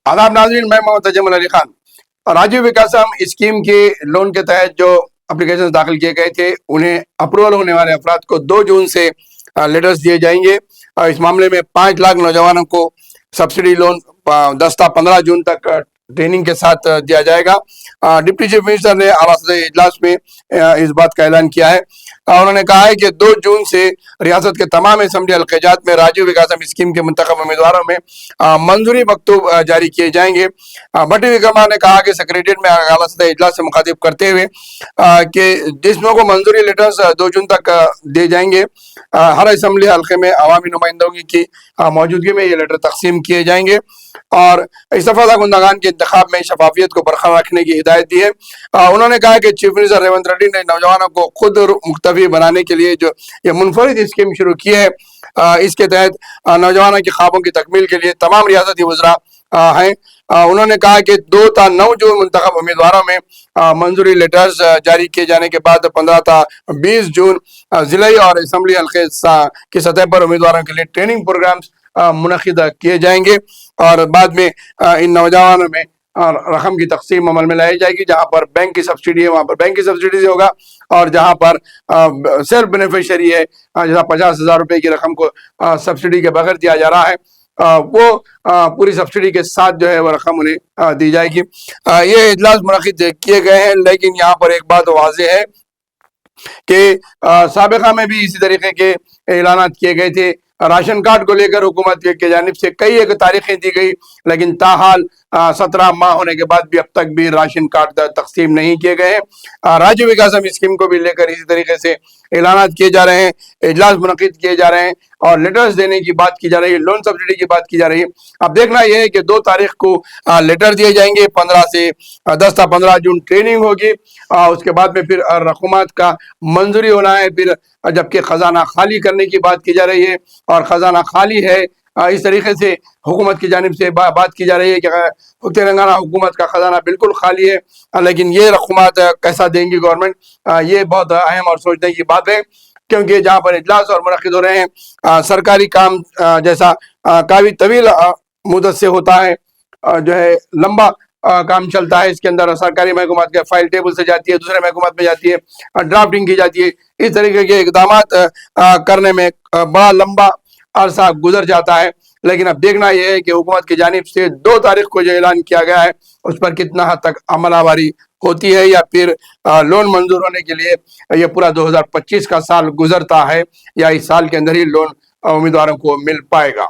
आदाब नाज़रीन, मैं मोहम्मद तजम्मुल अली खान। राजीव विकासम स्कीम के लोन के तहत जो एप्लीकेशन दाखिल किए गए थे, उन्हें अप्रूवल होने वाले अफराद को 2 जून से लेटर्स दिए जाएंगे। इस मामले में 5 लाख नौजवानों को सब्सिडी लोन 10 था 15 जून तक ट्रेनिंग के साथ दिया जाएगा। डिप्टी चीफ मिनिस्टर ने आला सदर इजलास में इस बात का ऐलान किया है। उन्होंने कहा है कि 2 जून से रियासत के तमाम असम्बली हल्क़ात में राजीव विकासम स्कीम के मुंतखब उम्मीदवारों में मंजूरी मकतूब जारी किए जाएंगे। भट्टी विक्रमा ने कहा कि सेक्रेटरीट में आला सदर इजलास से मुखातिब करते हुए कि जिसमों को मंजूरी लेटर्स 2 जून तक दिए जाएंगे, हर असम्बली हल्के में अवामी नुमाइंदगी की मौजूदगी में ये लेटर तकसीम किए जाएंगे और इस्तीफा गुंदागान के इंतखाब में शफाफियत को बरकरार रखने की हिदायत दी है। उन्होंने कहा कि चीफ मिनिस्टर रेवंत रेड्डी ने नौजवानों को खुद मुख्तफी बनाने के लिए जो ये मुनफरिद स्कीम शुरू की है, इसके तहत नौजवानों के ख्वाबों की तकमील के लिए तमाम रियासती वज़रा हैं। उन्होंने कहा कि 2 था 9 जून मुंतखब उम्मीदवारों में मंजूरी लेटर्स जारी किए जाने के बाद 15 था 20 जून ज़िले और असम्बली हल्के की सतह पर उम्मीदवारों के लिए ट्रेनिंग प्रोग्राम्स मुनक्किद किए जाएंगे और बाद में इन नौजवानों में रकम की तकसीम अमल में लाई जाएगी। जहां पर बैंक की सब्सिडी है वहां पर बैंक की सब्सिडी से होगा और जहां पर सेल्फ बेनिफिशियरी है, जहां 50,000 रुपए की रकम को सब्सिडी के बगैर दिया जा रहा है, वो पूरी सब्सिडी के साथ जो है वो रकम उन्हें दी जाएगी। ये इजलास मुनक्किद किए गए हैं, लेकिन यहाँ पर एक बात वाज़ेह है कि साबिका में भी इसी तरीके के ऐलान किए गए थे। राशन कार्ड को लेकर हुकूमत की जानिब से कई एक तारीखें दी गई, लेकिन ताहाल 17 माह होने के बाद भी अब तक भी राशन कार्ड तकसीम नहीं किए गए हैं। राजीव विकासम स्कीम को भी लेकर इसी तरीके से ऐलान किए जा रहे हैं, इजलास मुनक्किद किए जा रहे हैं और लेटर्स देने की बात की जा रही है, लोन सब्सिडी की बात की जा रही है। अब देखना यह है कि 2 तारीख को लेटर दिए जाएंगे, 15 से 10 था 15 जून ट्रेनिंग होगी, उसके बाद में फिर रकूमत का मंजूरी होना है, फिर जबकि खजाना खाली करने की बात की जा रही है और खजाना खाली है। इस तरीके से हुकूमत की जानिब से बात की जा रही है कि तेलंगाना हुकूमत का खजाना बिल्कुल खाली है, लेकिन ये रकूमत कैसा देंगी गवर्नमेंट, ये बहुत अहम और सोचने की बात है। क्योंकि जहाँ पर इजलास और मुनक्किद हो रहे हैं, सरकारी काम जैसा काफ़ी तवील मुद्दत से होता है, जो है लंबा काम चलता है। इसके अंदर सरकारी महकूमत के फाइल टेबल से जाती है, दूसरे महकूमत में जाती है, ड्राफ्टिंग की जाती है। इस तरीके के इकदाम करने में बड़ा लंबा अरसा गुजर जाता है। लेकिन अब देखना यह है कि हुकूमत की जानिब से 2 तारीख को जो ऐलान किया गया है उस पर कितना हद तक अमलावारी होती है, या फिर लोन मंजूर होने के लिए ये पूरा 2025 का साल गुजरता है, या इस साल के अंदर ही लोन उम्मीदवारों को मिल पाएगा।